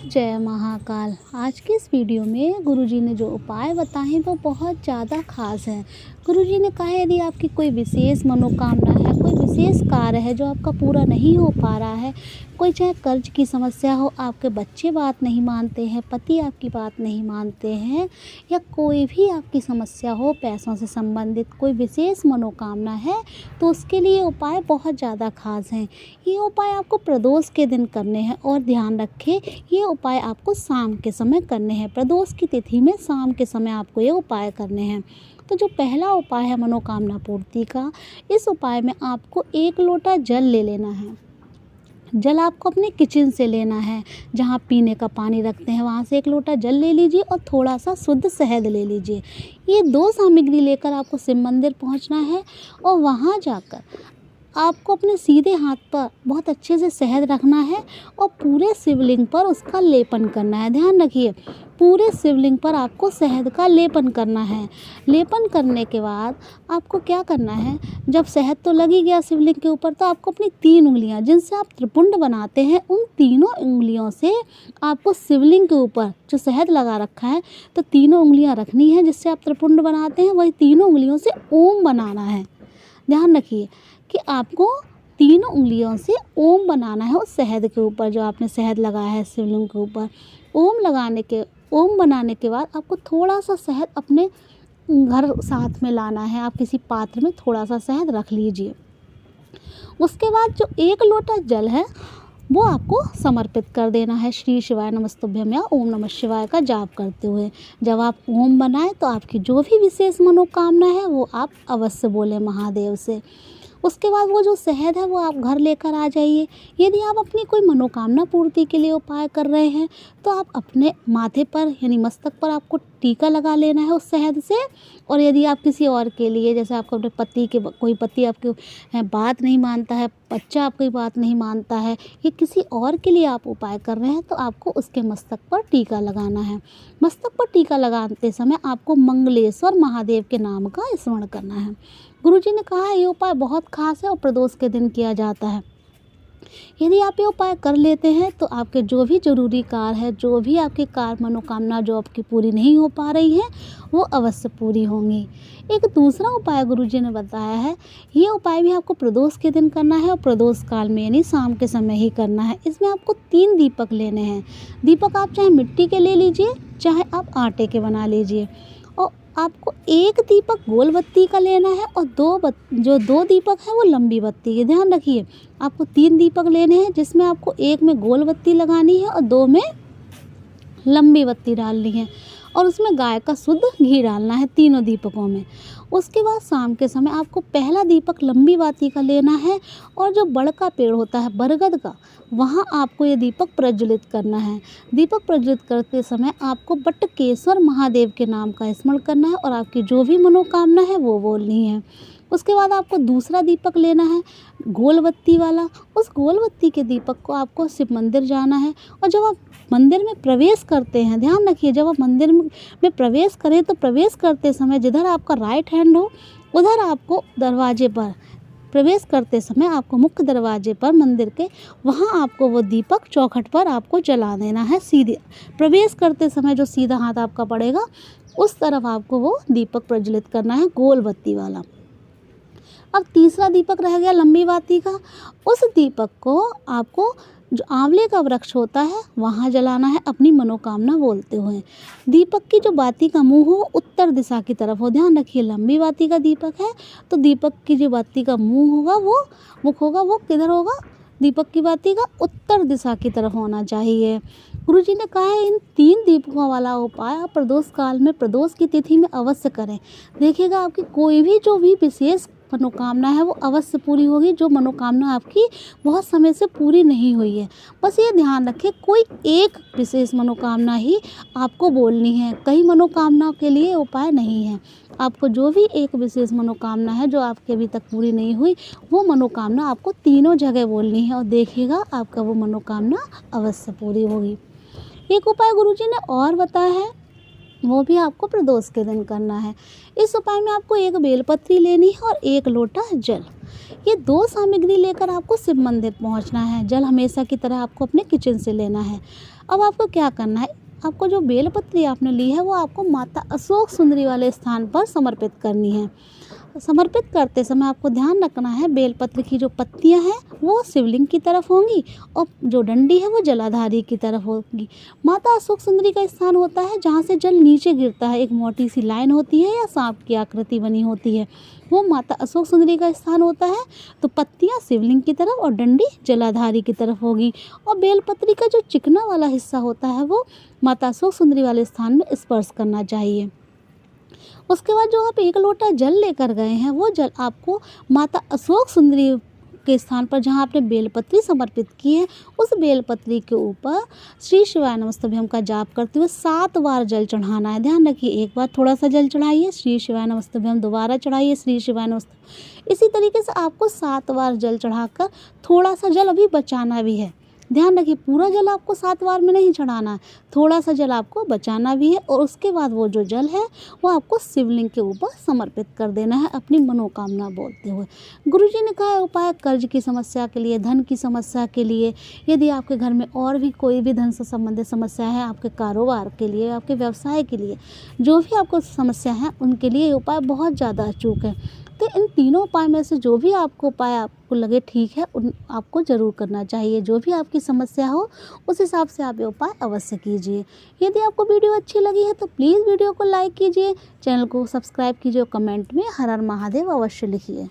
जय महाकाल। आज के इस वीडियो में गुरुजी ने जो उपाय बताए हैं वो बहुत ज़्यादा खास हैं। गुरुजी ने कहा है यदि आपकी कोई विशेष मनोकामना है, कोई विशेष कार्य है जो आपका पूरा नहीं हो पा रहा है, कोई चाहे कर्ज की समस्या हो, आपके बच्चे बात नहीं मानते हैं, पति आपकी बात नहीं मानते हैं, या कोई भी आपकी समस्या हो पैसों से संबंधित कोई विशेष मनोकामना है, तो उसके लिए उपाय बहुत ज़्यादा खास हैं। ये उपाय आपको प्रदोष के दिन करने हैं और ध्यान रखें ये उपाय आपको शाम के समय करने हैं। प्रदोष की तिथि में शाम के समय आपको ये उपाय करने हैं। तो जो पहला उपाय है मनोकामना पूर्ति का, इस उपाय में आपको 1 लोटा जल ले लेना है। जल आपको अपने किचन से लेना है, जहाँ पीने का पानी रखते हैं वहाँ से 1 लोटा जल ले लीजिए और थोड़ा सा शुद्ध शहद ले लीजिए। ये 2 सामग्री लेकर आपको शिव मंदिर पहुँचना है और वहाँ जाकर आपको अपने सीधे हाथ पर बहुत अच्छे से शहद रखना है और पूरे शिवलिंग पर उसका लेपन करना है। ध्यान रखिए, पूरे शिवलिंग पर आपको शहद का लेपन करना है। लेपन करने के बाद आपको क्या करना है, जब शहद तो लग ही गया शिवलिंग के ऊपर, तो आपको अपनी 3 उंगलियां जिनसे आप त्रिपुंड बनाते हैं, उन तीनों उंगलियों से आपको शिवलिंग के ऊपर जो शहद लगा रखा है, तो तीनों उंगलियां रखनी है जिससे आप त्रिपुंड बनाते हैं, वही तीनों उंगलियों से ओम बनाना है। ध्यान रखिए कि आपको तीनों उंगलियों से ओम बनाना है उस शहद के ऊपर जो आपने शहद लगाया है शिवलिंग के ऊपर। ओम बनाने के बाद आपको थोड़ा सा शहद अपने घर साथ में लाना है। आप किसी पात्र में थोड़ा सा शहद रख लीजिए। उसके बाद जो 1 लोटा जल है वो आपको समर्पित कर देना है श्री शिवाय नमस्तुभ्यम या ओम नमः शिवाय का जाप करते हुए। जब आप ओम बनाएं तो आपकी जो भी विशेष मनोकामना है वो आप अवश्य बोलें महादेव से। उसके बाद वो जो शहद है वो आप घर लेकर आ जाइए। यदि आप अपनी कोई मनोकामना पूर्ति के लिए उपाय कर रहे हैं तो आप अपने माथे पर यानी मस्तक पर आपको टीका लगा लेना है उस शहद से। और यदि आप किसी और के लिए, जैसे आपको अपने कोई पति आपकी बात नहीं मानता है, बच्चा आपकी बात नहीं मानता है, या किसी और के लिए आप उपाय कर रहे हैं, तो आपको उसके मस्तक पर टीका लगाना है। मस्तक पर टीका लगाते समय आपको मंगलेश्वर महादेव के नाम का स्मरण करना है। गुरुजी ने कहा है ये उपाय बहुत खास है और प्रदोष के दिन किया जाता है। यदि आप ये उपाय कर लेते हैं तो आपके जो भी जरूरी कार्य है, जो भी आपके कार्य मनोकामना जो आपकी पूरी नहीं हो पा रही है, वो अवश्य पूरी होंगी। एक दूसरा उपाय गुरुजी ने बताया है, ये उपाय भी आपको प्रदोष के दिन करना है और प्रदोष काल में यानी शाम के समय ही करना है। इसमें आपको 3 दीपक लेने हैं। दीपक आप चाहे मिट्टी के ले लीजिए, चाहे आप आटे के बना लीजिए। और आपको 1 दीपक गोल बत्ती का लेना है और 2 दीपक है वो लंबी बत्ती के। ध्यान रखिए, आपको 3 दीपक लेने हैं जिसमें आपको 1 में गोल बत्ती लगानी है और 2 में लंबी बत्ती डालनी है, और उसमें गाय का शुद्ध घी डालना है तीनों दीपकों में। उसके बाद शाम के समय आपको पहला दीपक लंबी बाती का लेना है और जो बड़ का पेड़ होता है बरगद का, वहाँ आपको ये दीपक प्रज्वलित करना है। दीपक प्रज्वलित करते समय आपको बटकेश्वर महादेव के नाम का स्मरण करना है और आपकी जो भी मनोकामना है वो बोलनी है। उसके बाद आपको दूसरा दीपक लेना है गोल बत्ती वाला। उस गोल बत्ती के दीपक को आपको शिव मंदिर जाना है और जब आप मंदिर में प्रवेश करते हैं, ध्यान रखिए, जब आप मंदिर में प्रवेश करें तो प्रवेश करते समय जिधर आपका राइट हैंड हो उधर आपको दरवाजे पर प्रवेश करते समय आपको मुख्य दरवाजे पर मंदिर के वहाँ आपको वो दीपक चौखट पर आपको जला देना है। सीधे प्रवेश करते समय जो सीधा हाथ आपका पड़ेगा उस तरफ आपको वो दीपक प्रज्वलित करना है गोल बत्ती वाला। अब तीसरा दीपक रह गया लंबी बाती का। उस दीपक को आपको जो आंवले का वृक्ष होता है वहाँ जलाना है अपनी मनोकामना बोलते हुए। दीपक की जो बाती का मुंह हो उत्तर दिशा की तरफ हो। ध्यान रखिए, लंबी बाती का दीपक है तो दीपक की जो बाती का मुंह होगा मुख होगा वो किधर होगा, दीपक की बाती का उत्तर दिशा की तरफ होना चाहिए। गुरुजी ने कहा है इन 3 दीपकों वाला उपाय आप प्रदोष काल में प्रदोष की तिथि में अवश्य करें। देखिएगा आपकी कोई भी जो भी विशेष मनोकामना है वो अवश्य पूरी होगी, जो मनोकामना आपकी बहुत समय से पूरी नहीं हुई है। बस ये ध्यान रखें कोई एक विशेष मनोकामना ही आपको बोलनी है, कई मनोकामनाओं के लिए उपाय नहीं है। आपको जो भी एक विशेष मनोकामना है जो आपके अभी तक पूरी नहीं हुई, वो मनोकामना आपको तीनों जगह बोलनी है और देखिएगा आपका वो मनोकामना अवश्य पूरी होगी। एक उपाय गुरुजी ने और बताया है, वो भी आपको प्रदोष के दिन करना है। इस उपाय में आपको 1 बेलपत्री लेनी है और 1 लोटा जल। ये 2 सामग्री लेकर आपको शिव मंदिर पहुंचना है। जल हमेशा की तरह आपको अपने किचन से लेना है। अब आपको क्या करना है, आपको जो बेलपत्री आपने ली है वो आपको माता अशोक सुंदरी वाले स्थान पर समर्पित करनी है। समर्पित करते समय आपको ध्यान रखना है बेलपत्र की जो पत्तियां हैं वो शिवलिंग की तरफ होंगी और जो डंडी है वो जलाधारी की तरफ होगी। माता अशोक सुंदरी का स्थान होता है जहाँ से जल नीचे गिरता है, एक मोटी सी लाइन होती है या सांप की आकृति बनी होती है, वो माता अशोक सुंदरी का स्थान होता है। तो पत्तियां शिवलिंग की तरफ और डंडी जलाधारी की तरफ होगी और बेलपत्री का जो चिकना वाला हिस्सा होता है वो माता अशोक सुंदरी वाले स्थान में स्पर्श करना चाहिए। उसके बाद जो आप 1 लोटा जल लेकर गए हैं वो जल आपको माता अशोक सुंदरी के स्थान पर जहाँ आपने बेलपत्री समर्पित की है उस बेलपत्री के ऊपर श्री शिवाय नमस्तुभ्यम का जाप करते हुए 7 बार जल चढ़ाना है। ध्यान रखिए, एक बार थोड़ा सा जल चढ़ाइए, श्री शिवाय नमस्तुभ्यम, दोबारा चढ़ाइए, श्री शिवाय नमस्तुभ्यम। इसी तरीके से आपको 7 बार जल चढ़ाकर थोड़ा सा जल अभी बचाना भी है। ध्यान रखिए, पूरा जल आपको 7 बार में नहीं चढ़ाना है, थोड़ा सा जल आपको बचाना भी है और उसके बाद वो जो जल है वो आपको शिवलिंग के ऊपर समर्पित कर देना है अपनी मनोकामना बोलते हुए। गुरुजी ने कहा है उपाय कर्ज की समस्या के लिए, धन की समस्या के लिए, यदि आपके घर में और भी कोई भी धन से संबंधित समस्या है, आपके कारोबार के लिए, आपके व्यवसाय के लिए, जो भी आपको समस्या है उनके लिए ये उपाय बहुत ज़्यादा अचूक है। तो इन तीनों उपाय में से जो भी आपको उपाय आपको लगे ठीक है उन आपको ज़रूर करना चाहिए। जो भी आपकी समस्या हो उस हिसाब से आप ये उपाय अवश्य कीजिए। यदि आपको वीडियो अच्छी लगी है तो प्लीज़ वीडियो को लाइक कीजिए, चैनल को सब्सक्राइब कीजिए और कमेंट में हर हर महादेव अवश्य लिखिए।